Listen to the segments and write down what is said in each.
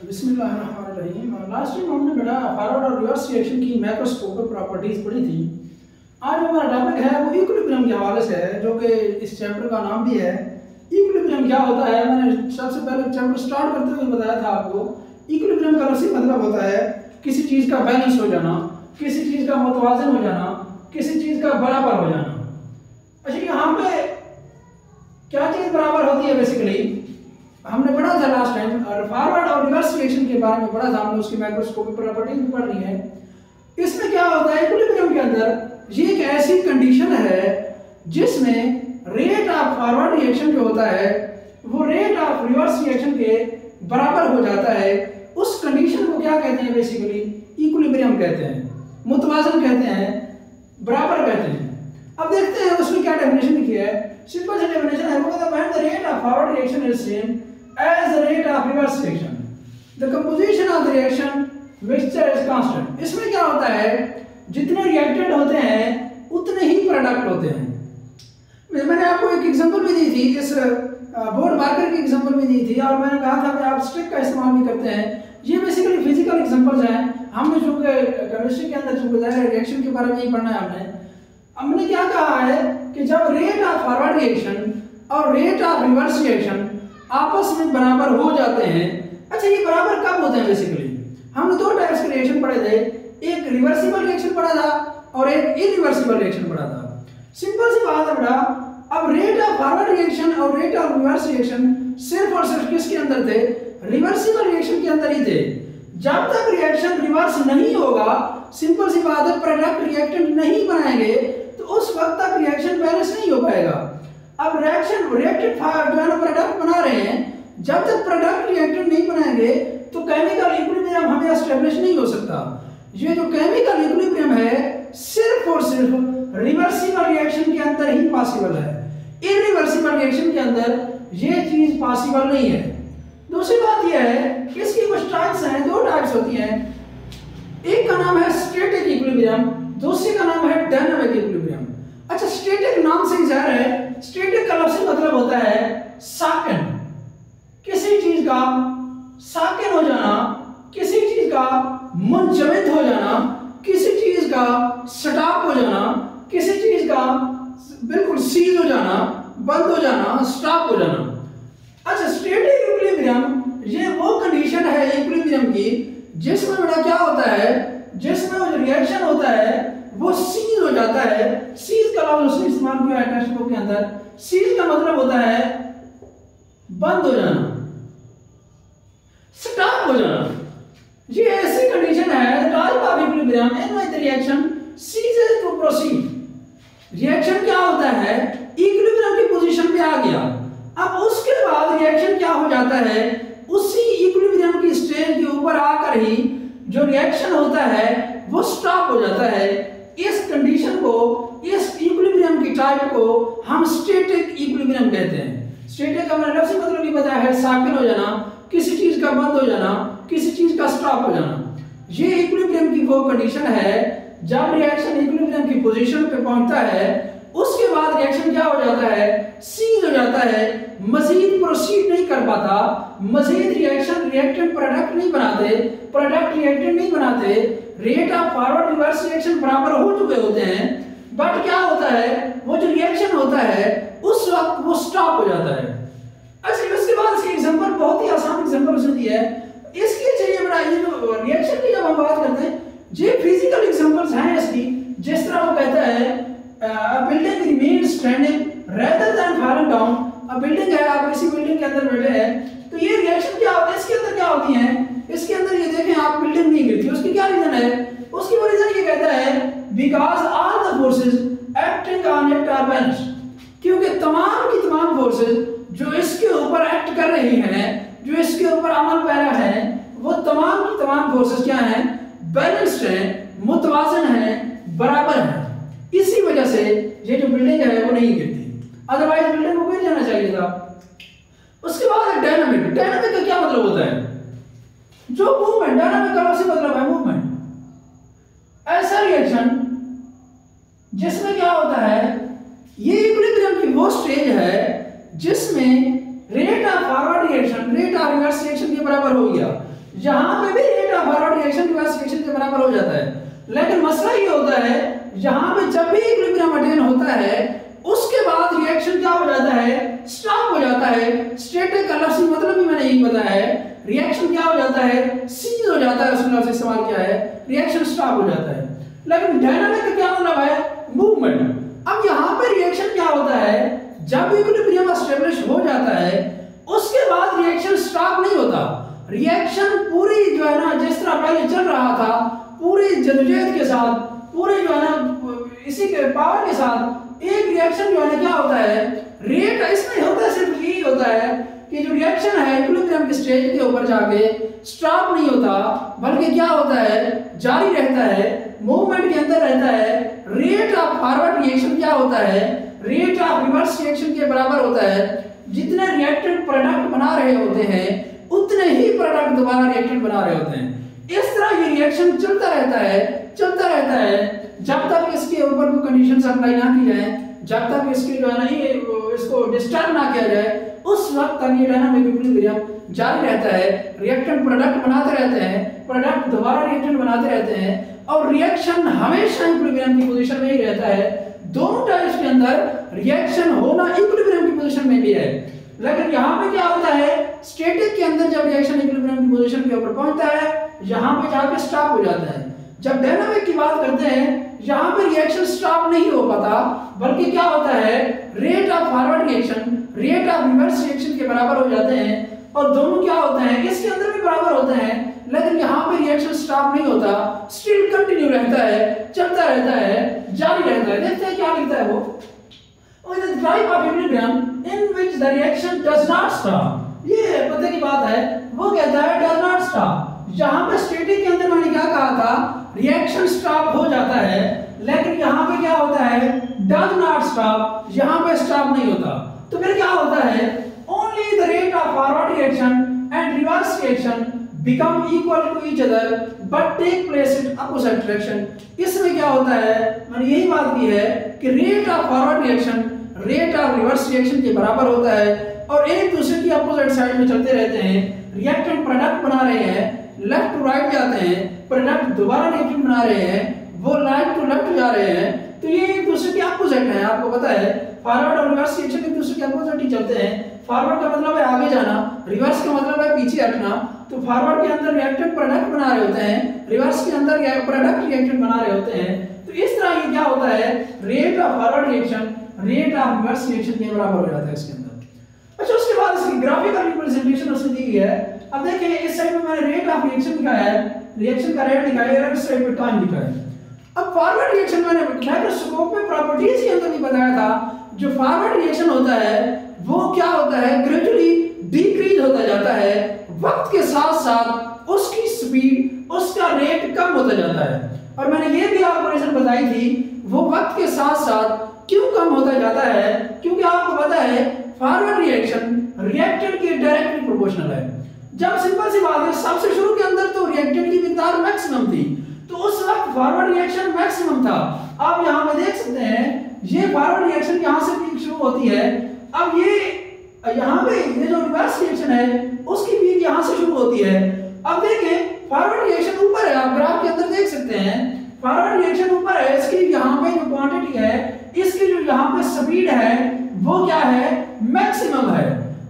बिस्मिल्लाहिर्रहमानिर्रहीम। Last time हमने बेटा फॉरवर्ड और रिवर्स रिएक्शन की मैक्रोस्कोपिक प्रॉपर्टीज पढ़ी थी। आज हमारा टॉपिक है वो इक्विलिब्रियम के हवाले से है, जो कि इस चैप्टर का नाम भी है इक्विलिब्रियम क्या होता है। मैंने सबसे पहले चैप्टर स्टार्ट करते हुए बताया था आपको, इक्विलिब्रियम का लफ्ज़ी मतलब होता है किसी चीज़ का बैलेंस हो जाना, किसी चीज़ का मुतवाज़न हो जाना, किसी चीज़ का बराबर हो जाना। अच्छा, यहाँ पे क्या चीज़ बराबर होती है? बेसिकली हमने पढ़ा था लास्ट टाइम, और फॉरवर्ड और रिवर्स रिएक्शन के बारे में पढ़ा था हमने, उसकी मैक्रोस्कोपिक प्रॉपर्टीज भी पढ़ ली है। इसमें क्या होता है इक्विलिब्रियम के अंदर, ये एक ऐसी कंडीशन है जिसमें रेट ऑफ फॉरवर्ड रिएक्शन जो होता है वो रेट ऑफ रिवर्स रिएक्शन के बराबर हो जाता है। उस कंडीशन को क्या कहते हैं? बेसिकली इक्विलिब्रियम कहते हैं, मुतवाज़न कहते हैं, बराबर कहते हैं। अब देखते हैं उसमें क्या डेफिनेशन लिखी है। सिंपल सी डेफिनेशन है, वो कहता है when the rate of forward reaction is same as the rate of reverse reaction, the composition of the reaction mixture is constant। इसमें क्या होता है, जितने रिएक्टेंट होते हैं उतने ही प्रोडक्ट होते हैं। मैंने आपको एक एग्जांपल भी दी थी, इस बोर्ड मार्कर की एग्जांपल भी दी थी, और मैंने कहा था कि आप स्ट्रिक का इस्तेमाल भी करते हैं। ये बेसिकली फिजिकल एग्जांपल्स हैं। हमने चूंकि केमिस्ट्री के अंदर चूंकि ज़ाहिर रिएक्शन के बारे में ही पढ़ना है, हमने क्या कहा है कि जब रेट ऑफ फॉरवर्ड रिएक्शन और रेट ऑफ रिवर्स रिएक्शन आपस में बराबर हो जाते हैं। अच्छा, ये बराबर कब होते हैं? बेसिकली हमने दो टाइप्स के रिएक्शन पढ़े थे, एक रिवर्सिबल रिएक्शन पढ़ा था और एक इरिवर्सिबल रिएक्शन पढ़ा था। सिंपल सी बात है बेटा, अब रेट ऑफ फॉरवर्ड रिएक्शन और रेट ऑफ रिवर्स रिएक्शन सिर्फ और सिर्फ किसके अंदर थे? रिवर्सिबल रिएक्शन के अंदर ही थे। जब तक रिएक्शन रिवर्स नहीं होगा, सिंपल सी बात है, प्रोडक्ट रिएक्टेंट नहीं बनाएंगे तो उस वक्त तक रिएक्शन बैलेंस नहीं हो पाएगा। अब रिएक्टेंट जो है ना प्रोडक्ट बना रहे हैं, जब तक प्रोडक्ट रिएक्टेंट नहीं बनाएंगे तो केमिकल इक्विलिब्रियम हमें एस्टेब्लिश नहीं हो सकता। ये जो केमिकल इक्विलिब्रियम है सिर्फ और सिर्फ रिवर्सिबल रिएक्शन के अंदर ही पॉसिबल है, इरिवर्सिबल रिएक्शन के अंदर ये चीज पॉसिबल नहीं है। दूसरी बात यह है कि इसकी कुछ टाइप्स हैं, दो टाइप्स होती हैं। एक का नाम है स्टैटिक इक्विलिब्रियम, दूसरे का नाम है डायनामिक इक्विलिब्रियम। अच्छा, स्टैटिक नाम से ही जाहिर है, स्टैटिक का लफ्ज़ी मतलब होता है साकन, किसी चीज का साकन हो जाना, किसी चीज का मुंजमद हो जाना, किसी चीज का स्टॉप हो जाना, किसी चीज का बिल्कुल सीज हो जाना, बंद हो जाना, स्टॉप हो जाना। अच्छा, स्टैटिक इक्विलिब्रियम ये वो कंडीशन है इक्विलिब्रियम की जिसमें बेटा क्या होता है, जिसमें वो रिएक्शन होता है वो सीज हो जाता है। सीज का लफ्ज़ उसने इस्तेमाल किया है टेक्स्ट बुक के अंदर। सीज का मतलब होता है बंद हो जाना, स्टॉप हो जाना। ये ऐसी कंडीशन है type of equilibrium in which the reaction ceases to proceed. Reaction क्या होता है, इक्विलिब्रियम की पोजीशन पे आ गया, अब उसके बाद रिएक्शन क्या हो जाता है, उसी इक्विलिब्रियम की स्टेज के ऊपर आकर ही जो रिएक्शन होता है वो स्टॉप हो जाता है। इस कंडीशन को, इस इक्विलिब्रियम की टाइप को हम स्टैटिक इक्विलिब्रियम कहते हैं। स्टैटिक का मैंने लफ्ज़ी मतलब भी बताया है, साकिन हो जाना, किसी चीज का बंद हो जाना, किसी चीज का स्टॉप हो जाना। ये इक्विलिब्रियम की वो कंडीशन है जब रिएक्शन इक्विलिब्रियम की पोजीशन पे पहुंचता है, उसके बाद रिएक्शन क्या हो जाता है, सीज हो जाता है, मजीद प्रोसीड नहीं कर पाता, मजीद रिएक्शन रिएक्टेंट प्रोडक्ट नहीं बनाते, प्रोडक्ट रिएक्टेंट नहीं बनाते, rate of forward reverse reaction बराबर हो चुके होते हैं, बट क्या होता है, वो जो रिएक्शन होता है उस वक्त वो स्टॉप हो जाता है। अच्छा, उसके बाद इसकी एग्जांपल बहुत ही आसान एग्जांपल उसने दिया है। इसके चाहिए बड़ा, ये जो रिएक्शन की जब हम बात करते हैं, ये फिजिकल एग्जांपल्स हैं इसकी। जिस तरह वो कहता है a building remains standing rather than falling down। अब बिल्डिंग है, आप किसी बिल्डिंग के अंदर बैठे हैं, तो ये रिएक्शन क्या होता है, इसके अंदर क्या होती है, इसके अंदर ये देखें आप बिल्डिंग नहीं गिरती। उसकी क्या रीजन है? उसकी वो रीजन ये कहता है because all the forces acting on it are balanced. क्योंकि तमाम की तमाम फोर्सेस जो इसके ऊपर एक्ट कर रही हैं, जो इसके ऊपर अमल पैरा है, वो तमाम की तमाम फोर्सेस क्या हैं, बैलेंस्ड हैं, मुतवाज़न हैं, बराबर हैं। इसी वजह से ये जो बिल्डिंग है वो नहीं गिरती, अदरवाइज बिल्डिंग को गिर जाना चाहिए था। उसके बाद डायनामिक। डायनामिक का क्या मतलब होता है? जो मूवमेंट, डायनामिक का लफ्ज़ी मतलब है मूवमेंट। ऐसा रिएक्शन जिसमें क्या होता है, ये इक्विलिब्रियम की वो स्टेज है जिसमें rate of forward reaction rate of reverse reaction के बराबर हो गया। यहाँ पे भी rate of forward reaction reverse reaction के बराबर हो जाता है। लेकिन मसला ये होता है यहाँ पे जब भी इक्विलिब्रियम अटेन होता है उसके बाद रिएक्शन क्या हो जाता है, स्टॉप हो जाता है। स्टैटिक का लफ्ज़ मतलब भी मैंने यही बताया है, रिएक्शन क्या हो जाता है, सीज हो जाता है, उसने लफ्ज़ इस्तेमाल किया है, रिएक्शन स्टॉप हो जाता है। लेकिन डायनामिक का क्या मतलब है, मूवमेंट। अब यहाँ पे रिएक्शन क्या होता है, जब इक्विलिब्रियम एस्टेब्लिश हो जाता है उसके बाद रिएक्शन स्टॉप नहीं होता। रिएक्शन पूरी जो है ना, जिस तरह पहले चल रहा था पूरी जद्दोजहद के साथ, पूरे जो है ना इसी के पावर के साथ एक रिएक्शन जो है ना क्या होता है, रेट इसमें होता है सिर्फ यही होता है कि जो रिएक्शन है इक्विलिब्रियम के स्टेज के ऊपर जाके स्टॉप नहीं होता, बल्कि क्या होता है, जारी रहता है, मूवमेंट के अंदर रहता है। रेट ऑफ फॉरवर्ड रिएक्शन क्या होता है, रेट ऑफ रिवर्स रिएक्शन के बराबर होता है। जितने रिएक्टेंट प्रोडक्ट बना रहे होते हैं उतने ही प्रोडक्ट दोबारा रिएक्टेंट बना रहे होते हैं। इस तरह ये रिएक्शन चलता रहता है, चलता रहता है, जब तक इसके ऊपर कोई कंडीशंस अप्लाई ना की जाए, जब तक इसके जो है ना ये इसको डिस्टर्ब ना किया जाए, उस वक्त तक ये डायनामिक इक्विलिब्रियम जारी रहता है। रिएक्टेंट प्रोडक्ट बनाते रहते हैं, प्रोडक्ट दोबारा रिएक्टेंट बनाते रहते हैं, और रिएक्शन हमेशा इक्विलिब्रियम की पोजीशन में ही रहता है। दोनों टाइप्स के अंदर रिएक्शन होना इक्विलिब्रियम की पोजीशन में भी है। लेकिन यहाँ पे क्या होता है, स्टैटिक के अंदर जब रिएक्शन इक्विलिब्रियम की पोजीशन के ऊपर पहुंचता है यहाँ पे जाके स्टॉप हो जाता है। जब डायनामिक की बात करते हैं यहाँ पे रिएक्शन स्टॉप नहीं हो पाता, बल्कि क्या होता है, rate of forward reaction rate of reverse reaction के बराबर हो जाते हैं। और दोनों क्या होते हैं, इसके अंदर भी बराबर होते हैं, लेकिन यहाँ पे रिएक्शन स्टॉप नहीं होता, स्टिल कंटिन्यू रहता है, चलता रहता है, जारी रहता है। देखते हैं क्या लिखता है वो, the type of equilibrium in which the reaction does not stop। ये पते की बात है, वो कहता है does not stop। यहाँ पे स्टैटिक के अंदर मैंने क्या कहा था, रिएक्शन स्टॉप हो जाता है, लेकिन यहाँ पे क्या होता है, does not stop, यहाँ पे स्टॉप नहीं होता। तो फिर क्या होता है, only the rate of forward reaction and reverse reaction become equal to each other but take place in opposite direction। इसमें क्या होता है, मैंने यही बात की है कि rate of forward reaction rate of reverse reaction के बराबर होता है और एक दूसरे की अपोजिट साइड में चलते रहते हैं। रिएक्टेंट प्रोडक्ट बना रहे हैं, लेफ्ट टू राइट जाते हैं, प्रोडक्ट दोबारा रिएक्टेंट बना रहे हैं, वो राइट टू लेफ्ट जा रहे हैं, तो ये एक दूसरे के अपोजिट हैं। आपको पता है फॉरवर्ड और रिवर्स रिएक्शन एक दूसरे के अपोजिट ही चलते हैं। फॉरवर्ड का मतलब है आगे जाना, रिवर्स का मतलब है पीछे हटना। तो फॉरवर्ड के अंदर रिएक्टेंट प्रोडक्ट बना रहे होते हैं, रिवर्स के अंदर प्रोडक्ट रिएक्टेंट बना रहे होते हैं। तो इस तरह ये क्या होता है, rate of forward reaction rate of reverse reaction के बराबर हो जाता है इसके अंदर। अच्छा, उसके बाद इसकी ग्राफिकल रिप्रेजेंटेशन उसने दी है। अब देखिए इस साइड में मैंने रेट ऑफ रिएक्शन लिखा है, रिएक्शन का रेट लिखा है, इस साइड पे टाइम लिखा है। अब फॉरवर्ड रिएक्शन मैंने माइक्रोस्कोप में प्रॉपर्टीज के अंदर भी बताया था, जो फॉरवर्ड रिएक्शन होता है वो क्या होता है, ग्रेजुअली डिक्रीज होता जाता है, वक्त के साथ साथ उसकी स्पीड उसका रेट कम होता जाता है। और मैंने ये भी आपको रीजन बताई थी, वो वक्त के साथ साथ क्यों कम होता जाता है, क्योंकि आपको पता है फॉरवर्ड रिएक्शन रिएक्टेंट के डायरेक्टली प्रोपोर्शनल है। जब सिंपल सी बात है, सबसे शुरू के अंदर तो रिएक्टेंट की मिकदार मैक्सिमम थी, तो उस वक्त फॉरवर्ड रिएक्शन मैक्सिमम था। आप यहाँ पे देख सकते हैं, ये फॉरवर्ड रिएक्शन यहाँ से पीक शुरू होती है। अब ये यहाँ पे ये जो रिवर्स रिएक्शन है उसकी पीक यहाँ से शुरू होती है। अब देखें फॉरवर्ड रिएक्शन ऊपर है, आप ग्राफ के अंदर देख सकते हैं फॉरवर्ड रिएक्शन ऊपर है, इसकी यहाँ पे जो क्वांटिटी है, इसकी जो यहाँ पे स्पीड है वो क्या है, मैक्सिमम है।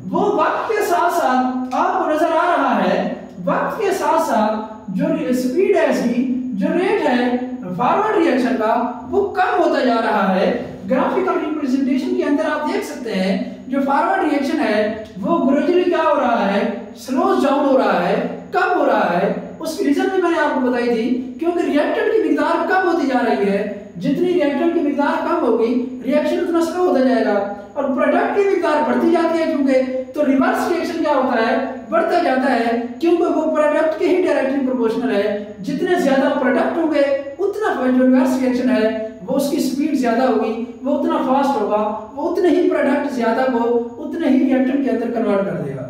वो वक्त के साथ साथ आपको नजर आ रहा है, वक्त के साथ साथ जो स्पीड है, इसकी जो रेट है फॉरवर्ड रिएक्शन का, वो कम होता जा रहा है। ग्राफिकल रिप्रेजेंटेशन के अंदर आप देख सकते हैं जो फॉरवर्ड रिएक्शन है वो ग्रेजुअली क्या हो रहा है, स्लो डाउन हो रहा है, कम हो रहा है। उसकी रीजन भी मैंने आपको बताई थी, क्योंकि रिएक्टेंट की मिकदार कम होती जा रही है। जितनी रिएक्टेंट की मिकदार कम होगी, रिएक्शन उतना स्लो होता जाएगा, और प्रोडक्ट की मिकदार बढ़ती जाती है क्योंकि, तो रिवर्स रिएक्शन क्या होता है, बढ़ता जाता है, क्योंकि वो प्रोडक्ट के ही डायरेक्टली प्रोपोर्शनल है। जितने ज्यादा प्रोडक्ट होंगे उतना जो रिवर्स रिएक्शन है वो उसकी स्पीड ज्यादा होगी, वो उतना फास्ट होगा, वो उतने ही प्रोडक्ट ज्यादा को उतने ही रिएक्टेंट के अंदर कन्वर्ट कर देगा।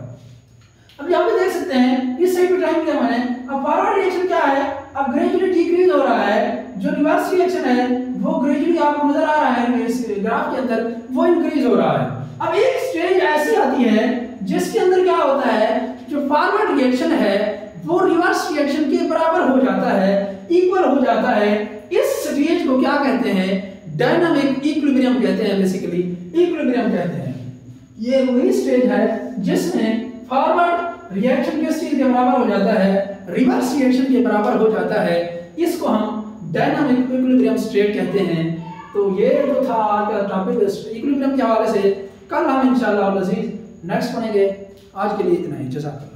अब यहाँ पे देख सकते हैं इस साइड पे टाइम दिया मैंने। अब फॉरवर्ड रिएक्शन क्या है, अब ग्रेजुअली डिक्रीज हो रहा है, जो रिवर्स रिएक्शन है वो ग्रेजुअली आपको नजर आ रहा है इस ग्राफ के अंदर, वो इंक्रीज हो रहा है। अब एक स्टेज ऐसी आती है जिसके अंदर क्या होता है, जो फॉरवर्ड रिएक्शन है वो रिवर्स रिएक्शन के बराबर हो जाता है, इक्वल हो जाता है। इस स्टेज को क्या कहते हैं? डायनामिक इक्विलिब्रियम कहते हैं, बेसिकली इक्विलिब्रियम कहते हैं। ये वही स्टेज है जिसमें फॉरवर्ड रिएक्शन के स्टेज के बराबर हो जाता है, रिवर्स रिएक्शन के बराबर हो जाता है। इसको हम डायनामिक इक्विलिब्रियम स्टेट कहते हैं। तो ये तो था आज का टॉपिक इक्विलिब्रियम के हवाले से। कल हम इंशाल्लाह नेक्स्ट पढ़ेंगे। आज के लिए इतना ही। जज़ाकल्लाह।